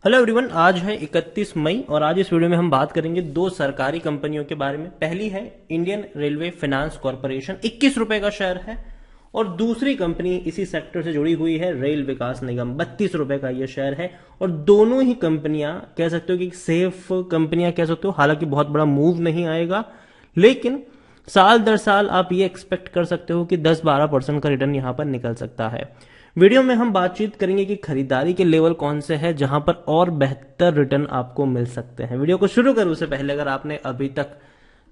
Hello everyone, आज है 31 मई और आज इस वीडियो में हम बात करेंगे दो सरकारी कंपनियों के बारे में। पहली है इंडियन रेलवे फाइनेंस कॉर्पोरेशन, 21 रुपए का शेयर है। और दूसरी कंपनी इसी सेक्टर से जुड़ी हुई है रेल विकास निगम, 32 रुपए का यह शेयर है। और दोनों ही कंपनियां कह सकते हो कि सेफ कंपनियां कह सकते हो, हालांकि बहुत बड़ा मूव नहीं आएगा, लेकिन साल दर साल आप ये एक्सपेक्ट कर सकते हो कि 10-12% का रिटर्न यहां पर निकल सकता है। वीडियो में हम बातचीत करेंगे कि खरीदारी के लेवल कौन से हैं जहां पर और बेहतर रिटर्न आपको मिल सकते हैं। वीडियो को शुरू करूं उससे पहले अगर आपने अभी तक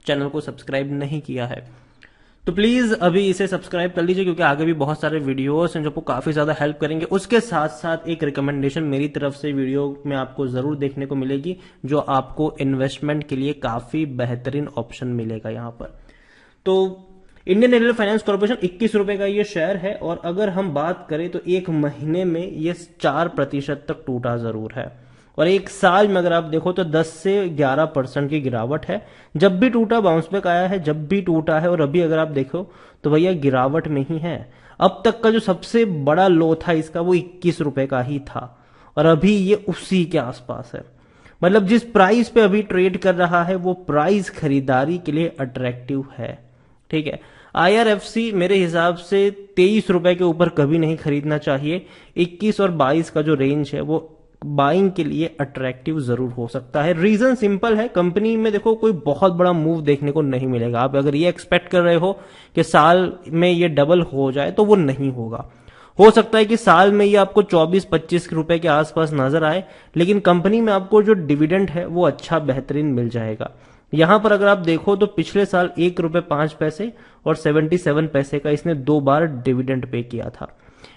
चैनल को सब्सक्राइब नहीं किया है तो प्लीज अभी इसे सब्सक्राइब कर लीजिए, क्योंकि आगे भी बहुत सारे वीडियोस हैं जो आपको काफी ज्यादा हेल्प करेंगे। उसके साथ साथ एक रिकमेंडेशन मेरी तरफ से वीडियो में आपको जरूर देखने को मिलेगी, जो आपको इन्वेस्टमेंट के लिए काफी बेहतरीन ऑप्शन मिलेगा यहां पर। तो इंडियन रेलवे फाइनेंस कॉर्पोरेशन 21 रुपए का ये शेयर है, और अगर हम बात करें तो एक महीने में ये 4% तक टूटा जरूर है, और एक साल में अगर आप देखो तो 10 से 11% की गिरावट है। जब भी टूटा बाउंस बैक आया है, जब भी टूटा है, और अभी अगर आप देखो तो भैया गिरावट में ही है। अब तक का जो सबसे बड़ा लो था इसका वो 21 रुपए का ही था, और अभी ये उसी के आसपास है। मतलब जिस प्राइस पे अभी ट्रेड कर रहा है वो प्राइस खरीदारी के लिए अट्रैक्टिव है, ठीक है। आईआरएफसी मेरे हिसाब से 23 रुपए के ऊपर कभी नहीं खरीदना चाहिए। 21 और 22 का जो रेंज है वो बाइंग के लिए अट्रैक्टिव जरूर हो सकता है। रीजन सिंपल है, कंपनी में देखो कोई बहुत बड़ा मूव देखने को नहीं मिलेगा। आप अगर ये एक्सपेक्ट कर रहे हो कि साल में ये डबल हो जाए तो वो नहीं होगा। हो सकता है कि साल में ये आपको 24-25 रुपए के आसपास नजर आए, लेकिन कंपनी में आपको जो डिविडेंड है वो अच्छा बेहतरीन मिल जाएगा। यहां पर अगर आप देखो तो पिछले साल 1 रुपए 5 पैसे और 77 पैसे का इसने 2 बार डिविडेंड पे किया था।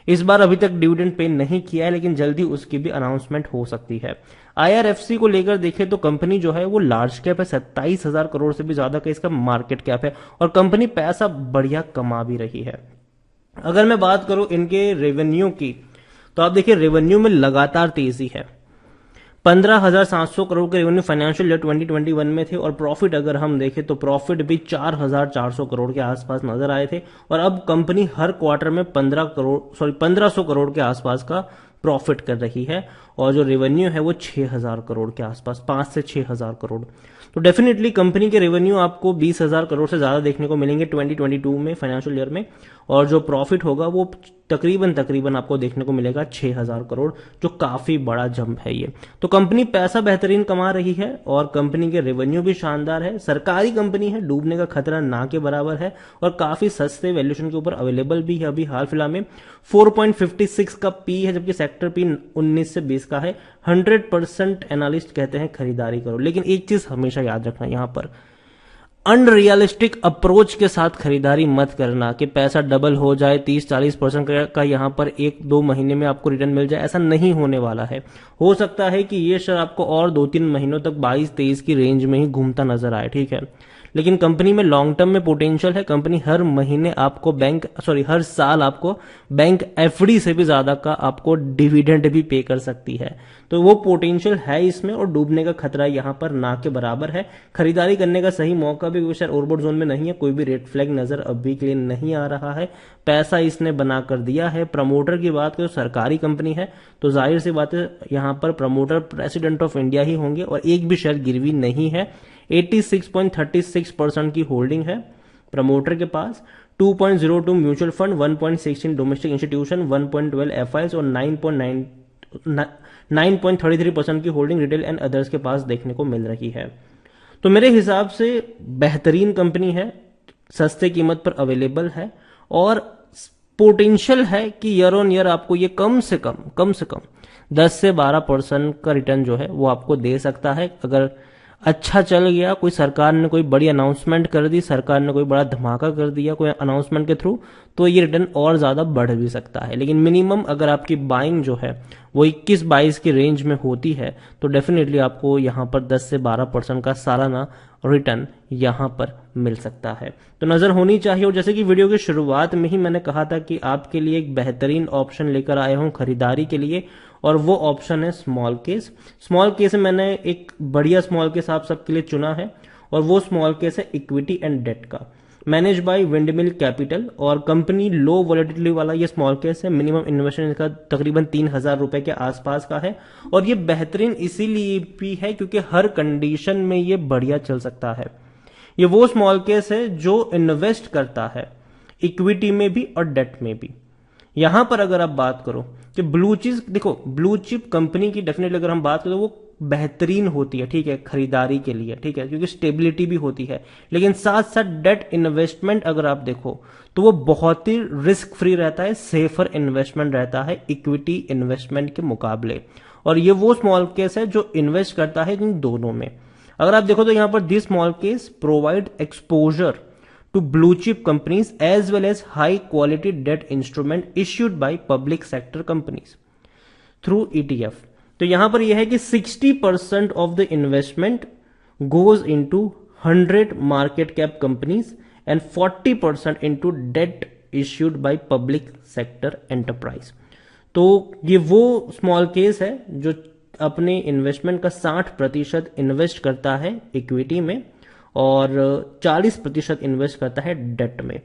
इस बार अभी तक डिविडेंड पे नहीं किया है, लेकिन जल्दी उसकी भी अनाउंसमेंट हो सकती है। आईआरएफसी को लेकर देखें तो कंपनी जो है वो लार्ज कैप है, 27,000 करोड़ से भी ज्यादा का इसका मार्केट कैप है, और कंपनी पैसा बढ़िया कमा भी रही है। अगर मैं बात करूं इनके रेवेन्यू की, तो आप देखिए रेवेन्यू में लगातार तेजी है। 15,700 करोड़ के रेवेन्यू फाइनेंशियल ईयर 2021 में थे, और प्रॉफिट अगर हम देखें तो प्रॉफिट भी 4,400 करोड़ के आसपास नजर आए थे। और अब कंपनी हर क्वार्टर में 1500 करोड़ के आसपास का प्रॉफिट कर रही है, और जो रेवेन्यू है वो 6,000 करोड़ के आसपास, 5 से 6,000 करोड़। तो डेफिनेटली कंपनी के रेवेन्यू आपको 20,000 करोड़ से ज्यादा देखने को मिलेंगे 2022 में, फाइनेंशियल ईयर में, और जो प्रॉफिट होगा वो तकरीबन आपको देखने को मिलेगा 6,000 करोड़, जो काफी बड़ा जंप है ये। तो कंपनी पैसा बेहतरीन कमा रही है, और कंपनी के रेवेन्यू भी शानदार है। सरकारी कंपनी है, डूबने का खतरा ना के बराबर है, और काफी सस्ते वैल्यूएशन के ऊपर अवेलेबल भी है। अभी हाल फिलहाल में 4.56 का पी है, जबकि सेक्टर पी 19 से 20 का है। 100% एनालिस्ट कहते हैं खरीदारी करो, लेकिन एक चीज हमेशा याद रखना, यहां पर अनरियलिस्टिक अप्रोच के साथ खरीदारी मत करना कि पैसा डबल हो जाए, 30-40% का यहां पर 1-2 महीने में आपको रिटर्न मिल जाए। ऐसा नहीं होने वाला है। हो सकता है कि ये शेयर आपको और 2-3 महीनों तक 22-23 की रेंज में ही घूमता नजर आए, ठीक है, लेकिन कंपनी में लॉन्ग टर्म में पोटेंशियल है। कंपनी हर साल आपको बैंक एफडी से भी ज्यादा का आपको डिविडेंड भी पे कर सकती है। तो वो पोटेंशियल है इसमें, और डूबने का खतरा यहां पर ना के बराबर है। खरीदारी करने का सही मौका भी शेयर ओवरबॉट जोन में नहीं है, कोई भी रेड फ्लैग नजर अभी के लिए नहीं आ रहा है। पैसा इसने बना कर दिया है। प्रमोटर की बात करें, सरकारी कंपनी है तो जाहिर सी बात है यहां पर प्रमोटर प्रेसिडेंट ऑफ इंडिया ही होंगे, और एक भी शेयर गिरवी नहीं है। 86.36% की होल्डिंग है प्रमोटर के पास। 2.02 mutual fund, 1.16 domestic institution, 1.12 FIIs और 9.33% की होल्डिंग रिटेल एंड अदर्स के पास देखने को मिल रही है। तो मेरे हिसाब से बेहतरीन कंपनी है, सस्ते कीमत पर अवेलेबल है, और पोटेंशियल है कि ईयर ऑन ईयर आपको ये कम से कम 10 से 12% का रिटर्न जो है वो आपको दे सकता है। अगर अच्छा चल गया, कोई सरकार ने कोई बड़ी अनाउंसमेंट कर दी, सरकार ने कोई बड़ा धमाका कर दिया कोई अनाउंसमेंट के थ्रू, तो ये रिटर्न और ज्यादा बढ़ भी सकता है। लेकिन मिनिमम अगर आपकी बाइंग जो है वो 21-22 की रेंज में होती है तो डेफिनेटली आपको यहां पर 10 से 12% का सालाना रिटर्न यहां पर मिल सकता है। तो नजर होनी चाहिए। और जैसे कि वीडियो की शुरुआत में ही मैंने कहा था कि आपके लिए एक बेहतरीन ऑप्शन लेकर आया हूं खरीदारी के लिए, और वो ऑप्शन है स्मॉल केस। स्मॉल केस में मैंने एक बढ़िया स्मॉल केस आप सबके लिए चुना है, और वो स्मॉल केस है इक्विटी एंड डेट का। मैनेज बाय विंडमिल कैपिटल, और कंपनी लो वॉलेटिलिटी वाला ये स्मॉल केस है। मिनिमम इन्वेस्टमेंट इसका तकरीबन 3,000 रुपए के आसपास का है, और ये बेहतरीन इसीलिए भी है क्योंकि हर कंडीशन में ये बढ़िया चल सकता है। ये वो स्मॉल केस है जो इन्वेस्ट करता है इक्विटी में भी और डेट में भी। यहां पर अगर आप बात करो कि ब्लू चिप, देखो ब्लू चिप कंपनी की डेफिनेटली अगर हम बात करें तो वो बेहतरीन होती है, ठीक है, खरीदारी के लिए, ठीक है, क्योंकि स्टेबिलिटी भी होती है। लेकिन साथ साथ डेट इन्वेस्टमेंट अगर आप देखो तो वो बहुत ही रिस्क फ्री रहता है, सेफर इन्वेस्टमेंट रहता है इक्विटी इन्वेस्टमेंट के मुकाबले। और ये वो स्मॉल केस है जो इन्वेस्ट करता है इन दोनों में। अगर आप देखो तो यहां पर this small case provide exposure to blue chip companies as well as high quality debt instrument issued by public sector companies through ETF। तो यहां पर यह है कि 60% of the investment goes into 100 market cap companies and 40% into debt issued by public sector enterprise। तो ये वो small case है जो अपने इन्वेस्टमेंट का 60% इन्वेस्ट करता है इक्विटी में और 40% इन्वेस्ट करता है डेट में।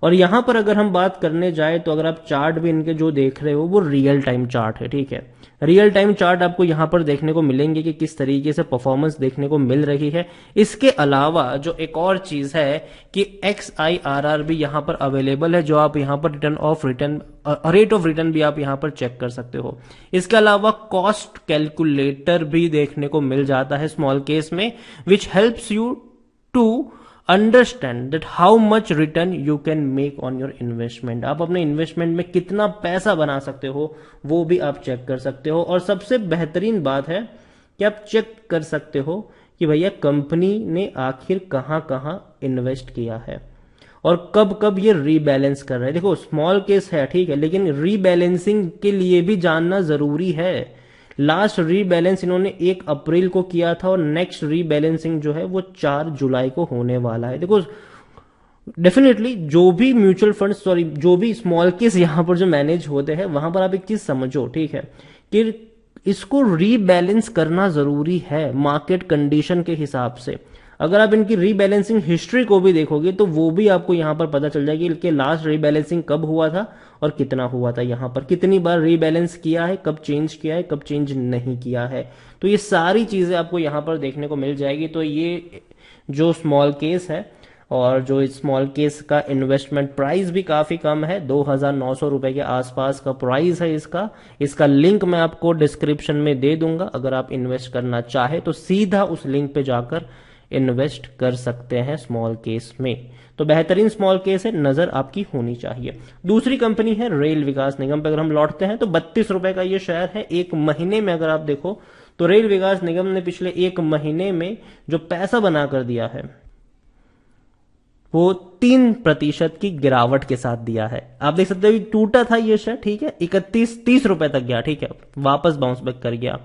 और यहां पर अगर हम बात करने जाए तो अगर आप चार्ट भी इनके जो देख रहे हो वो रियल टाइम चार्ट है, ठीक है। रियल टाइम चार्ट आपको यहां पर देखने को मिलेंगे कि किस तरीके से परफॉर्मेंस देखने को मिल रही है। इसके अलावा जो एक और चीज है कि XIRR भी यहां पर अवेलेबल है, जो आप यहां पर रेट ऑफ रिटर्न भी आप यहां पर चेक कर सकते हो। इसके अलावा कॉस्ट कैलकुलेटर भी देखने को मिल जाता है स्मॉल केस में, which helps you to understand that how much return you can make on your investment। आप अपने इन्वेस्टमेंट में कितना पैसा बना सकते हो वो भी आप चेक कर सकते हो। और सबसे बेहतरीन बात है कि आप चेक कर सकते हो कि भैया कंपनी ने आखिर कहां कहां इन्वेस्ट किया है और कब कब ये रीबैलेंस कर रहा है। देखो स्मॉल केस है, ठीक है, लेकिन रीबैलेंसिंग के लिए भी जानना जरूरी है। लास्ट रीबैलेंस इन्होंने 1 अप्रैल को किया था और नेक्स्ट रीबैलेंसिंग जो है वो 4 जुलाई को होने वाला है। देखो डेफिनेटली जो भी म्यूचुअल फंड, सॉरी जो भी स्मॉल केस यहां पर जो मैनेज होते हैं वहां पर आप एक चीज समझो, ठीक है, कि इसको रीबैलेंस करना जरूरी है मार्केट कंडीशन के हिसाब से। अगर आप इनकी रीबैलेंसिंग हिस्ट्री को भी देखोगे तो वो भी आपको यहां पर पता चल जाएगी कि लास्ट रीबैलेंसिंग कब हुआ था और कितना हुआ था, यहां पर कितनी बार रीबैलेंस किया है, कब चेंज किया है, कब चेंज नहीं किया है। तो ये सारी चीजें आपको यहां पर देखने को मिल जाएगी। तो ये जो स्मॉल केस है और जो इस स्मॉल केस का इन्वेस्टमेंट प्राइस भी काफी कम है, 2,900 रुपए के आसपास का प्राइस है इसका लिंक मैं आपको डिस्क्रिप्शन में दे दूंगा। अगर आप इन्वेस्ट करना चाहे तो सीधा उस लिंक पे जाकर इन्वेस्ट कर सकते हैं स्मॉल केस में। तो बेहतरीन स्मॉल केस है, नजर आपकी होनी चाहिए। दूसरी कंपनी है रेल विकास निगम पे अगर हम लौटते हैं तो 32 रुपए का ये शेयर है। एक महीने में अगर आप देखो तो रेल विकास निगम ने पिछले 1 महीने में जो पैसा बना कर दिया है वो 3% की गिरावट के साथ दिया है। आप देख सकते हो टूटा था ये शेयर, ठीक है, 31-30 रुपए तक गया, ठीक है, वापस बाउंस बैक कर गया।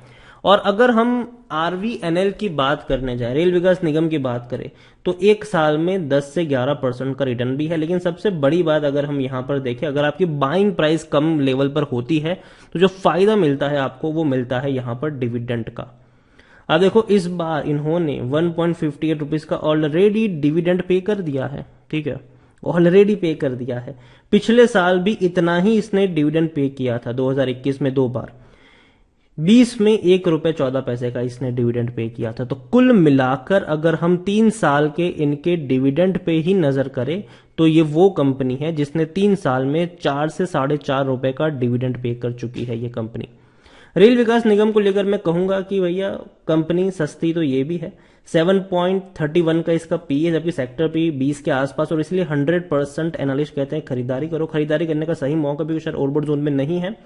और अगर हम RVNL की बात करने जाए, रेल विकास निगम की बात करें, तो 1 साल में 10 से 11% का रिटर्न भी है। लेकिन सबसे बड़ी बात अगर हम यहां पर देखें, अगर आपकी बाइंग प्राइस कम लेवल पर होती है तो जो फायदा मिलता है आपको वो मिलता है यहां पर डिविडेंड का। अब देखो इस बार इन्होंने 1.58 रुपीज का ऑलरेडी डिविडेंड पे कर दिया है, ठीक है, ऑलरेडी पे कर दिया है। पिछले साल भी इतना ही इसने डिविडेंड पे किया था, 2021 में 2 बार, 20 में 1 रुपए 14 पैसे का इसने डिविडेंड पे किया था। तो कुल मिलाकर अगर हम 3 साल के इनके डिविडेंड पे ही नजर करें तो ये वो कंपनी है जिसने 3 साल में 4 से 4.5 रुपए का डिविडेंड पे कर चुकी है ये कंपनी। रेल विकास निगम को लेकर मैं कहूंगा कि भैया कंपनी सस्ती तो ये भी है, 7.31 का इसका पी है, जबकि सेक्टर पी 20 के आसपास, और इसलिए 100% एनालिस्ट कहते हैं खरीदारी करो। खरीदारी करने का सही मौका भी शायद ओवरबॉट जोन में नहीं है,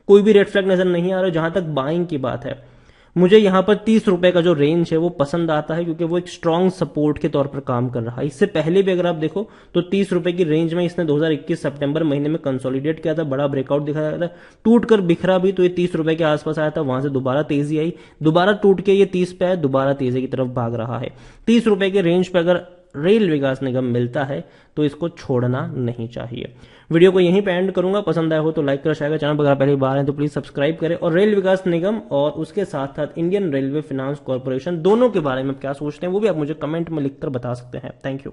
कोई भी रेड फ्लैग नजर नहीं आ रहा। जहां तक बाइंग की बात है, मुझे यहां पर 30 रुपए का जो रेंज है वो पसंद आता है क्योंकि वो एक स्ट्रॉन्ग सपोर्ट के तौर पर काम कर रहा है। इससे पहले भी अगर आप देखो तो 30 रुपए की रेंज में इसने 2021 सितंबर महीने में कंसोलिडेट किया था, बड़ा ब्रेकआउट दिखाया था, टूट कर बिखरा भी तो ये 30 रुपए के आसपास आया था, वहां से दोबारा तेजी आई, दोबारा टूट के ये 30 पे आया, दोबारा तेजी की तरफ भाग रहा है। 30 रुपए के रेंज पे अगर रेल विकास निगम मिलता है तो इसको छोड़ना नहीं चाहिए। वीडियो को यहीं पे एंड करूंगा, पसंद आया हो तो लाइक कर, शेयर कर, चैनल पर अगर पहली बार है तो प्लीज सब्सक्राइब करें। और रेल विकास निगम और उसके साथ साथ इंडियन रेलवे फाइनेंस कॉर्पोरेशन दोनों के बारे में क्या सोचते हैं वो भी आप मुझे कमेंट में लिखकर बता सकते हैं। Thank you.